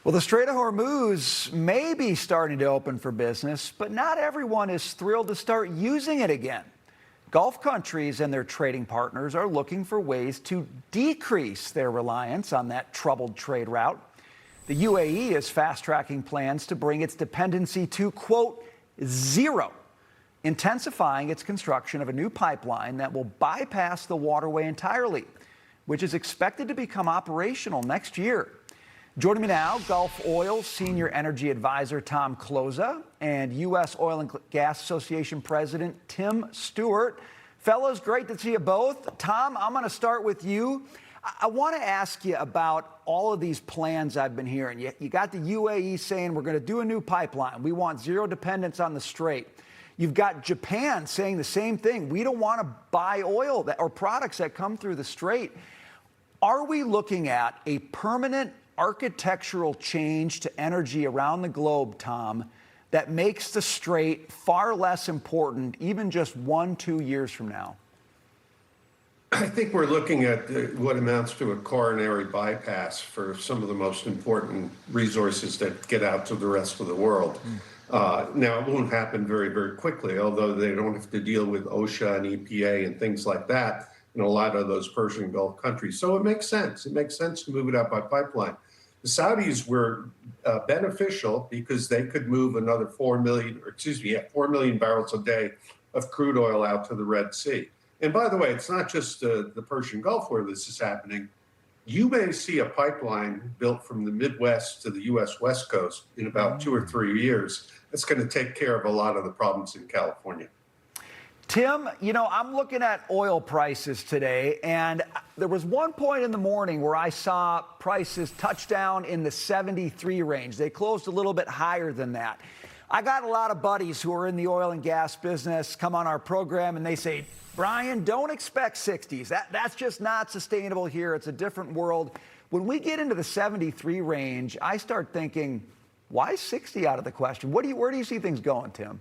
Well, the Strait of Hormuz may be starting to open for business, but not everyone is thrilled to start using it again. Gulf countries and their trading partners are looking for ways to decrease their reliance on that troubled trade route. The UAE is fast-tracking plans to bring its dependency to, quote, zero, intensifying its construction of a new pipeline that will bypass the waterway entirely, which is expected to become operational next year. Joining me now, Gulf Oil Senior Energy Advisor Tom Kloza and U.S. Oil and Gas Association President Tim Stewart. Fellows, great to see you both. Tom, I'm going to start with you. I want to ask you about all of these plans I've been hearing. You got the UAE saying we're going to do a new pipeline. We want zero dependence on the Strait. You've got Japan saying the same thing. We don't want to buy oil or products that come through the Strait. Are we looking at a permanent architectural change to energy around the globe, Tom, that makes the Strait far less important even just 1-2 years from now? I think we're looking at what amounts to a coronary bypass for some of the most important resources that get out to the rest of the world. Now, it won't happen very, very quickly, although they don't have to deal with OSHA and EPA and things like that in a lot of those Persian Gulf countries. So it makes sense. It makes sense to move it out by pipeline. The Saudis were beneficial because they could move another 4 million barrels a day of crude oil out to the Red Sea. And by the way, it's not just the Persian Gulf where this is happening. You may see a pipeline built from the Midwest to the U.S. West Coast in about 2 or 3 years. That's going to take care of a lot of the problems in California. Tim, you know, I'm looking at oil prices today, and there was one point in the morning where I saw prices touch down in the 73 range. They closed a little bit higher than that. I got a lot of buddies who are in the oil and gas business come on our program, and they say, Brian, don't expect 60s. That's just not sustainable here. It's a different world. When we get into the 73 range, I start thinking, why is 60 out of the question? Where do you see things going, Tim?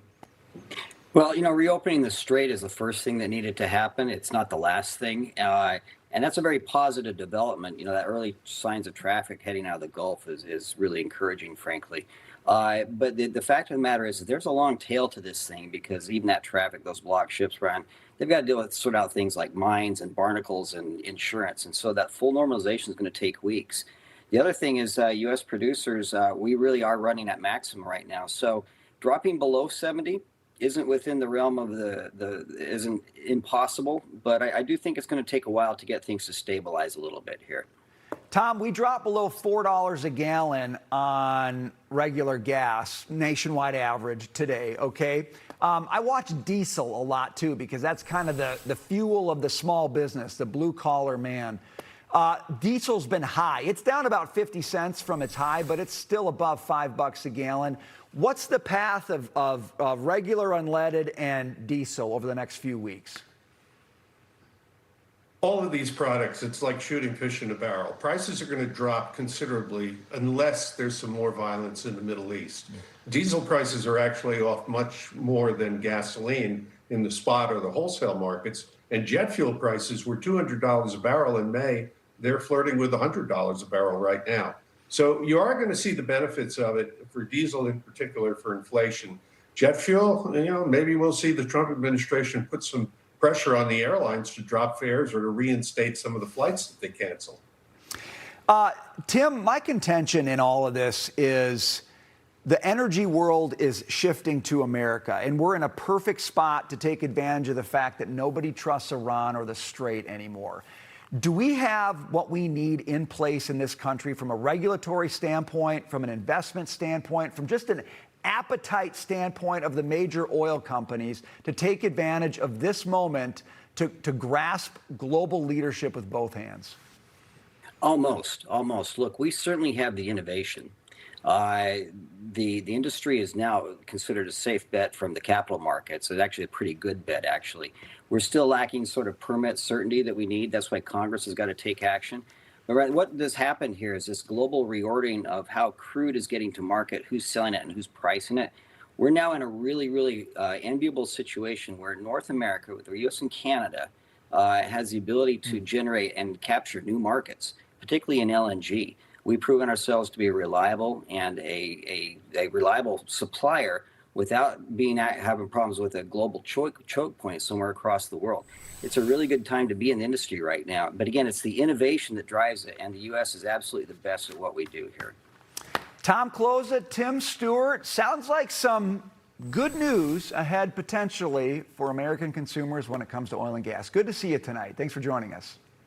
Well, you know, reopening the Strait is the first thing that needed to happen. It's not the last thing. And that's a very positive development. You know, that early signs of traffic heading out of the Gulf is really encouraging, frankly. But the fact of the matter is there's a long tail to this thing because even that traffic, those block ships run, they've got to deal with sort out things like mines and barnacles and insurance. And so that full normalization is going to take weeks. The other thing is U.S. producers, we really are running at maximum right now. So dropping below 70 isn't within the realm of isn't impossible, but I do think it's going to take a while to get things to stabilize a little bit here. Tom, we dropped below $4 a gallon on regular gas, nationwide average today, okay? I watch diesel a lot too because that's kind of the fuel of the small business, the blue-collar man. Diesel's been high. It's down about 50 cents from its high, but it's still above $5 a gallon. What's the path of regular unleaded and diesel over the next few weeks? All of these products, it's like shooting fish in a barrel. Prices are going to drop considerably unless there's some more violence in the Middle East. Diesel prices are actually off much more than gasoline in the spot or the wholesale markets. And jet fuel prices were $200 a barrel in May. They're flirting with $100 a barrel right now. So you are going to see the benefits of it for diesel in particular for inflation. Jet fuel, you know, maybe we'll see the Trump administration put some pressure on the airlines to drop fares or to reinstate some of the flights that they canceled. Tim, my contention in all of this is the energy world is shifting to America, and we're in a perfect spot to take advantage of the fact that nobody trusts Iran or the Strait anymore. Do we have what we need in place in this country from a regulatory standpoint, from an investment standpoint, from just an appetite standpoint of the major oil companies to take advantage of this moment to grasp global leadership with both hands? Almost. Look, we certainly have the innovation. The industry is now considered a safe bet from the capital markets. It's actually a pretty good bet, actually. We're still lacking sort of permit certainty that we need. That's why Congress has got to take action. But what has happened here is this global reordering of how crude is getting to market, who's selling it and who's pricing it. We're now in a really enviable situation where North America, with the U.S. and Canada, has the ability to generate and capture new markets, particularly in LNG. we've proven ourselves to be a reliable and a reliable supplier without having problems with a global choke point somewhere across the world. It's a really good time to be in the industry right now. But again, it's the innovation that drives it, and the U.S. is absolutely the best at what we do here. Tom Kloza, Tim Stewart, sounds like some good news ahead potentially for American consumers when it comes to oil and gas. Good to see you tonight. Thanks for joining us.